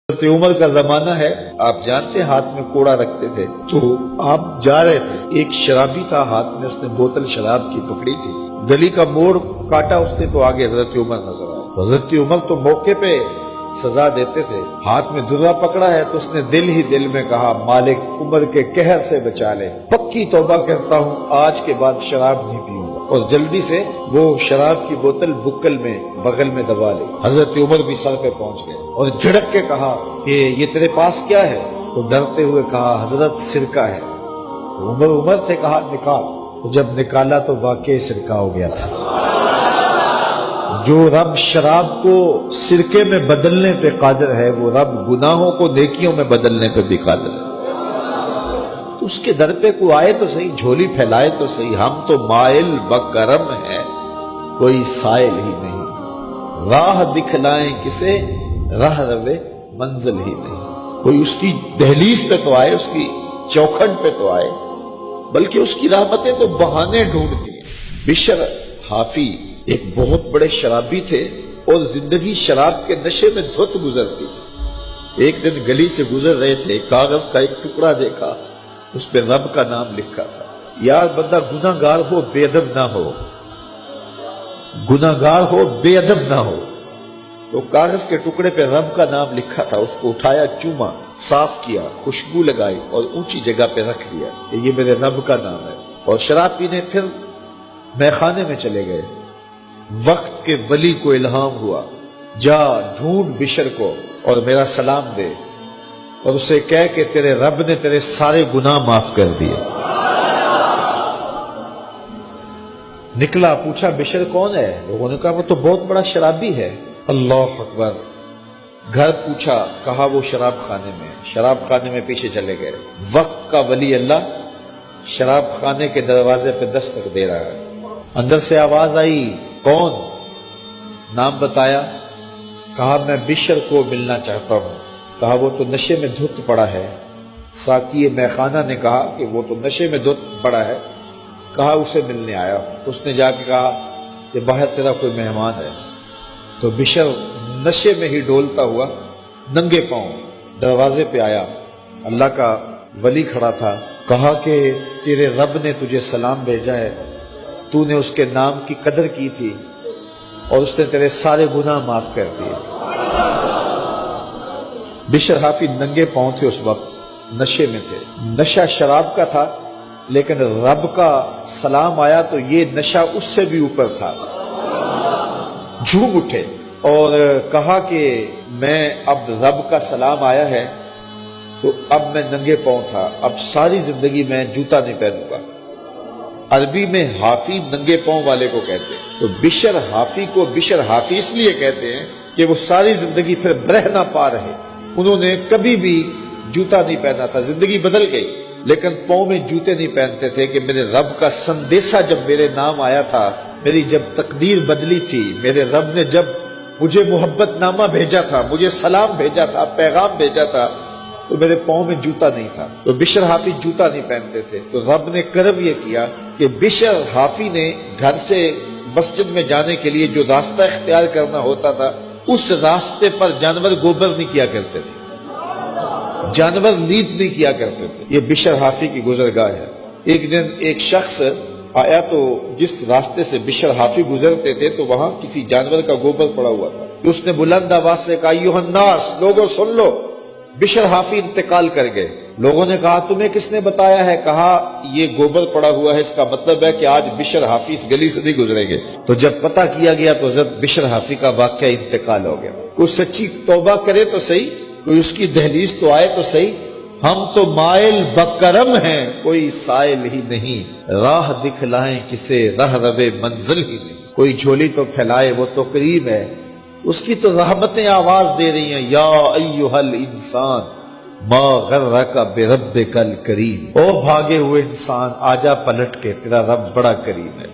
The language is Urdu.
حضرت عمر کا زمانہ ہے، آپ جانتے ہاتھ میں کوڑا رکھتے تھے، تو آپ جا رہے تھے، ایک شرابی تھا، ہاتھ میں اس نے بوتل شراب کی پکڑی تھی، گلی کا موڑ کاٹا اس نے تو آگے حضرت عمر نظر آئے۔ حضرت عمر تو موقع پہ سزا دیتے تھے، ہاتھ میں درا پکڑا ہے تو اس نے دل ہی دل میں کہا مالک عمر کے قہر سے بچا لے، پکی توبہ کرتا ہوں آج کے بعد شراب نہیں پیوں گا، اور جلدی سے وہ شراب کی بوتل بکل میں بغل میں دبا لی۔ حضرت عمر بھی سر پہ پہنچ گئے اور جھڑک کے کہا کہ یہ تیرے پاس کیا ہے؟ تو ڈرتے ہوئے کہا حضرت سرکہ ہے۔ تو عمر سے کہا نکال، تو جب نکالا تو واقعی سرکہ ہو گیا تھا۔ جو رب شراب کو سرکے میں بدلنے پہ قادر ہے، وہ رب گناہوں کو نیکیوں میں بدلنے پہ بھی قادر ہے۔ تو اس کے در پہ کوئی آئے تو صحیح، جھولی پھیلائے تو صحیح، ہم تو مائل بکرم ہیں، کوئی سائل ہی نہیں، راہ دکھلائیں کسے راہ روے منزل ہی نہیں۔ کوئی اس کی دہلیز پہ تو آئے، اس کی چوکھٹ پہ تو آئے، بلکہ اس کی رحمتیں تو بہانے ڈھونڈتی ہیں۔ بشر حافی ایک بہت بڑے شرابی تھے اور زندگی شراب کے نشے میں دھت گزرتی تھی۔ ایک دن گلی سے گزر رہے تھے، کاغذ کا ایک ٹکڑا دیکھا، اس پہ رب کا نام لکھا تھا۔ یار بندہ گناہ گار ہو بے ادب نہ ہو، گناہ گار ہو بے ادب نہ ہو۔ تو کاغذ کے ٹکڑے پہ رب کا نام لکھا تھا، اس کو اٹھایا، چوما، صاف کیا، خوشبو لگائی اور اونچی جگہ پہ رکھ دیا کہ یہ میرے رب کا نام ہے، اور شراب پینے پھر میخانے میں چلے گئے۔ وقت کے ولی کو الہام ہوا، جا ڈھونڈ بشر کو اور میرا سلام دے، اور اسے کہہ کہ تیرے رب نے تیرے سارے گناہ معاف کر دیے۔ نکلا، پوچھا بشر کون ہے؟ لوگوں نے کہا وہ تو بہت بڑا شرابی ہے۔ اللہ اکبر۔ گھر پوچھا، کہا وہ شراب خانے میں۔ شراب خانے میں پیچھے چلے گئے۔ وقت کا ولی اللہ شراب خانے کے دروازے پہ دستک دے رہا ہے۔ اندر سے آواز آئی، کون؟ نام بتایا، کہا میں بشر کو ملنا چاہتا ہوں۔ کہا وہ تو نشے میں دھت پڑا ہے۔ ساقی میخانہ نے کہا کہ وہ تو نشے میں دھت پڑا ہے، کہا اسے ملنے آیا۔ اس نے جا کے کہا کہ باہر تیرا کوئی مہمان ہے۔ تو بشر نشے میں ہی ڈولتا ہوا ننگے پاؤں دروازے پہ آیا۔ اللہ کا ولی کھڑا تھا، کہا کہ تیرے رب نے تجھے سلام بھیجا ہے، تو نے اس کے نام کی قدر کی تھی اور اس نے تیرے سارے گناہ معاف کر دیے۔ بشر حافی ننگے پاؤں تھے، اس وقت نشے میں تھے۔ نشہ شراب کا تھا، لیکن رب کا سلام آیا تو یہ نشہ اس سے بھی اوپر تھا۔ جھوم اٹھے اور کہا کہ میں اب رب کا سلام آیا ہے تو اب میں ننگے پاؤں تھا، اب ساری زندگی میں جوتا نہیں پہنوں گا۔ عربی میں حافی ننگے پاؤں والے کو کہتے ہیں، تو بشر حافی کو بشر حافی اس لیے کہتے ہیں کہ وہ ساری زندگی پھر برہنہ پا رہے، انہوں نے کبھی بھی جوتا نہیں پہنا تھا، زندگی بدل گئی لیکن پاؤں میں جوتے نہیں پہنتے تھے کہ میرے رب کا سندیشہ جب میرے نام آیا تھا، میری جب تقدیر بدلی تھی، میرے رب نے جب مجھے محبت نامہ بھیجا تھا، مجھے سلام بھیجا تھا، پیغام بھیجا تھا، تو میرے پاؤں میں جوتا نہیں تھا۔ تو بشر حافی جوتا نہیں پہنتے تھے، تو رب نے کرم یہ کیا کہ بشر حافی نے گھر سے مسجد میں جانے کے لیے جو راستہ اختیار کرنا ہوتا تھا، اس راستے پر جانور گوبر نہیں کیا کرتے تھے، جانور نیت نہیں کیا کرتے تھے۔ یہ بشر حافی کی گزرگاہ ہے۔ ایک دن ایک شخص آیا تو جس راستے سے بشر حافی گزرتے تھے تو وہاں کسی جانور کا گوبر پڑا ہوا تھا۔ اس نے بلند آواز سے کہا، ایھا الناس، لوگوں سن لو، بشر حافی انتقال کر گئے۔ لوگوں نے کہا تمہیں کس نے بتایا ہے؟ کہا یہ گوبر پڑا ہوا ہے، اس کا مطلب ہے کہ آج بشر حافی اس گلی سے نہیں گزریں گے۔ تو جب پتہ کیا گیا تو حضرت بشر حافی کا واقعہ انتقال ہو گیا۔ کوئی سچی توبہ کرے تو صحیح، کوئی اس کی دہلیز تو آئے تو صحیح۔ ہم تو مائل بکرم ہیں، کوئی سائل ہی نہیں، راہ دکھلائیں کسے راہ روے منزل ہی نہیں۔ کوئی جھولی تو پھیلائے، وہ تو کریم ہے، اس کی تو رحمتیں آواز دے رہی ہیں، یا ایھا الانسان ما غرک بربک الکریم، او بھاگے ہوئے انسان آجا پلٹ کے، تیرا رب بڑا کریم ہے۔